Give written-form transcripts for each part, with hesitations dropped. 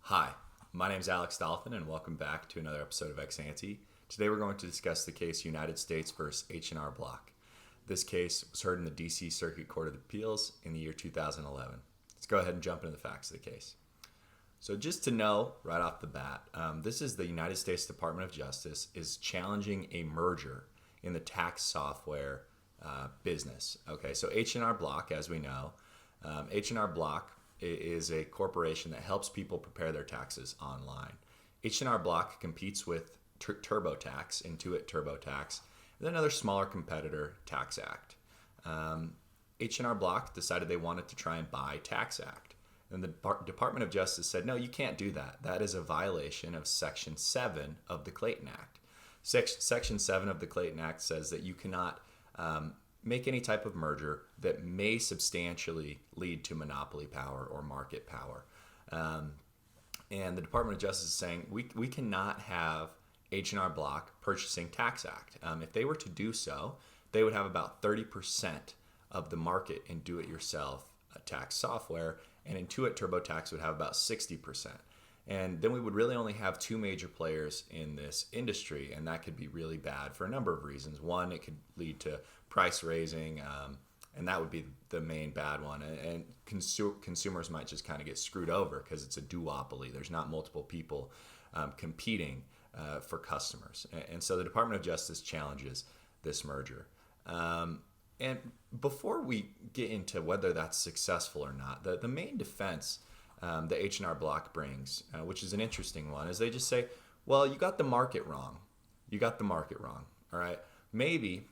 Hi, my name is Alex Dolphin, and welcome back to another episode of Ex Ante. Today we're going to discuss the case United States versus H&R Block. This case was heard in the D.C. Circuit Court of Appeals in the year 2011. Let's go ahead and jump into the facts of the case. So just to know right off the bat, this is the United States Department of Justice is challenging a merger in the tax software business. Okay, so H&R Block, as we know, H&R Block is a corporation that helps people prepare their taxes online. H&R Block competes with TurboTax, Intuit TurboTax, and another smaller competitor, TaxAct. H&R Block decided they wanted to try and buy TaxAct. And the Department of Justice said, no, you can't do that. That is a violation of Section 7 of the Clayton Act. Section 7 of the Clayton Act says that you cannot make any type of merger that may substantially lead to monopoly power or market power. And the Department of Justice is saying we cannot have H&R Block purchasing TaxAct. If they were to do so, they would have about 30% of the market in do-it-yourself tax software, and Intuit TurboTax would have about 60%. And then we would really only have two major players in this industry, and that could be really bad for a number of reasons. One, it could lead to price raising, and that would be the main bad one. And consumers might just kind of get screwed over because it's a duopoly. There's not multiple people competing for customers. And so the Department of Justice challenges this merger. And before we get into whether that's successful or not, the main defense the H&R Block brings, which is an interesting one, is they just say, well, you got the market wrong. You got the market wrong, all right? Maybe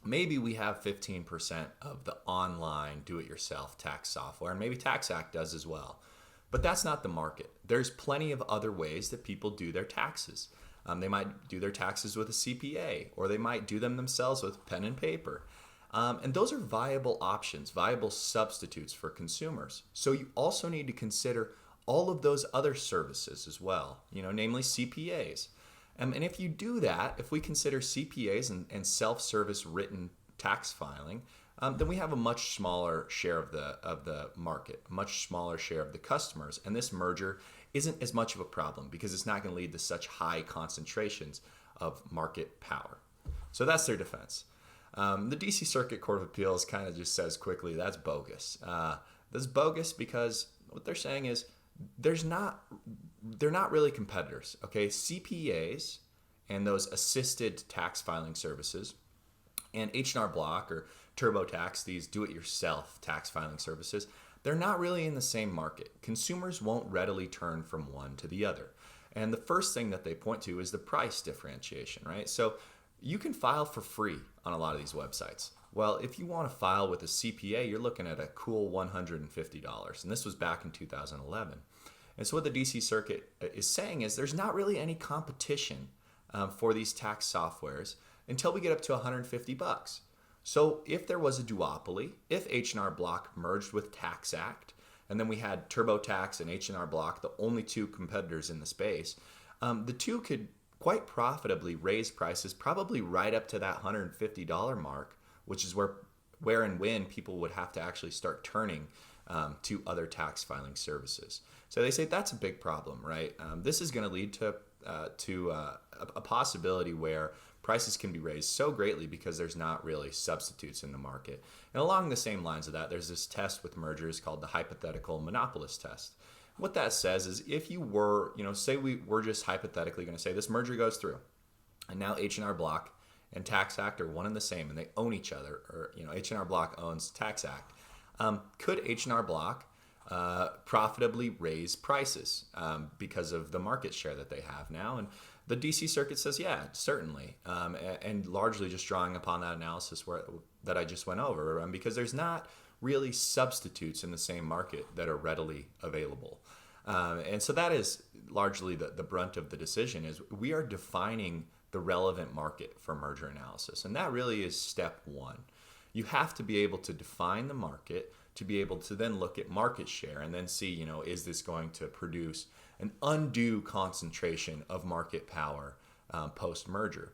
we have 15% of the online do-it-yourself tax software, and maybe TaxAct does as well. But that's not the market. There's plenty of other ways that people do their taxes. They might do their taxes with a CPA, or they might do them themselves with pen and paper. And those are viable options, viable substitutes for consumers. So you also need to consider all of those other services as well, namely CPAs. And if you do that, if we consider CPAs and self-service written tax filing, then we have a much smaller share of the market, a much smaller share of the customers. And this merger isn't as much of a problem because it's not going to lead to such high concentrations of market power. So that's their defense. The D.C. Circuit Court of Appeals kind of just says quickly, that's bogus. That's bogus because what they're saying is they're not really competitors. Okay, CPAs and those assisted tax filing services and H&R Block or TurboTax, these do-it-yourself tax filing services, they're not really in the same market. Consumers won't readily turn from one to the other. And the first thing that they point to is the price differentiation, right? So you can file for free on a lot of these websites. Well, if you want to file with a CPA, you're looking at a cool $150. And this was back in 2011. And so what the DC Circuit is saying is there's not really any competition for these tax softwares until we get up to $150. So if there was a duopoly, if H&R Block merged with TaxAct, and then we had TurboTax and H&R Block, the only two competitors in the space, the two could quite profitably raise prices probably right up to that $150 mark, which is where and when people would have to actually start turning to other tax filing services. So they say that's a big problem, right? This is going to lead to a possibility where prices can be raised so greatly because there's not really substitutes in the market. And along the same lines of that, there's this test with mergers called the hypothetical monopolist test. What that says is if you were, say we were just hypothetically going to say this merger goes through, and now H&R Block and TaxAct are one and the same, and they own each other, or H&R Block owns TaxAct. Could H&R Block profitably raise prices because of the market share that they have now? And the DC Circuit says, yeah, certainly, and largely just drawing upon that analysis that I just went over, because there's not really substitutes in the same market that are readily available. And so that is largely the brunt of the decision is we are defining the relevant market for merger analysis. And that really is step one. You have to be able to define the market to be able to then look at market share and then see, is this going to produce an undue concentration of market power post-merger?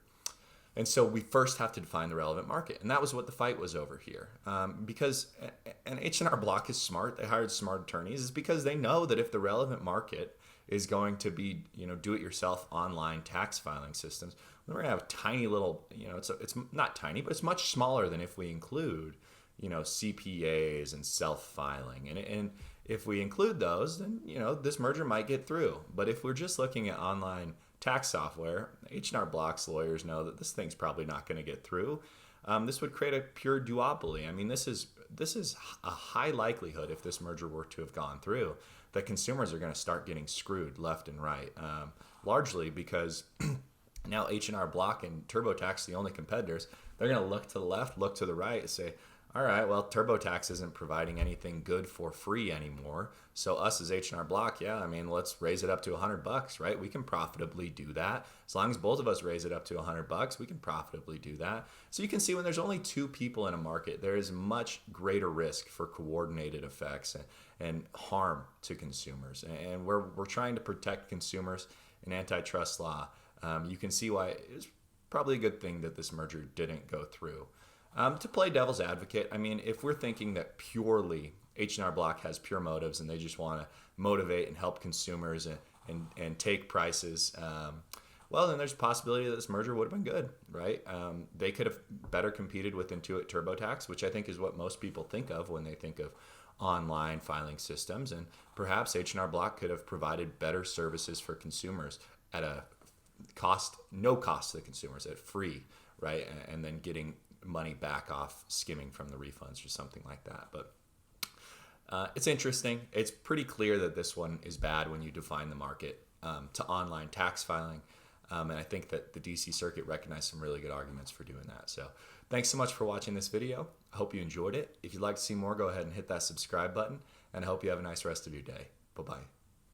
And so we first have to define the relevant market. And that was what the fight was over here. Because an H&R Block is smart. They hired smart attorneys. Is because they know that if the relevant market is going to be, do-it-yourself online tax filing systems, we're going to have a tiny little, it's not tiny, but it's much smaller than if we include, CPAs and self-filing. And if we include those, then, this merger might get through. But if we're just looking at online tax software, H&R Block's lawyers know that this thing's probably not going to get through. This would create a pure duopoly. I mean, this is a high likelihood, if this merger were to have gone through, that consumers are going to start getting screwed left and right, largely because now H&R Block and TurboTax, the only competitors, they're going to look to the left, look to the right, and say, all right, well, TurboTax isn't providing anything good for free anymore. So us as H&R Block, let's raise it up to $100, right? We can profitably do that. As long as both of us raise it up to $100, we can profitably do that. So you can see when there's only two people in a market, there is much greater risk for coordinated effects and harm to consumers. And we're trying to protect consumers in antitrust law. You can see why it's probably a good thing that this merger didn't go through. To play devil's advocate, if we're thinking that purely H&R Block has pure motives and they just want to motivate and help consumers and take prices, well, then there's a possibility that this merger would have been good, right? They could have better competed with Intuit TurboTax, which I think is what most people think of when they think of online filing systems. And perhaps H&R Block could have provided better services for consumers at a no cost to the consumers, at free, right? And then getting money back off skimming from the refunds or something like that. But it's interesting. It's pretty clear that this one is bad when you define the market to online tax filing. And I think that the DC Circuit recognized some really good arguments for doing that. So thanks so much for watching this video. I hope you enjoyed it. If you'd like to see more, go ahead and hit that subscribe button. And I hope you have a nice rest of your day. Bye-bye.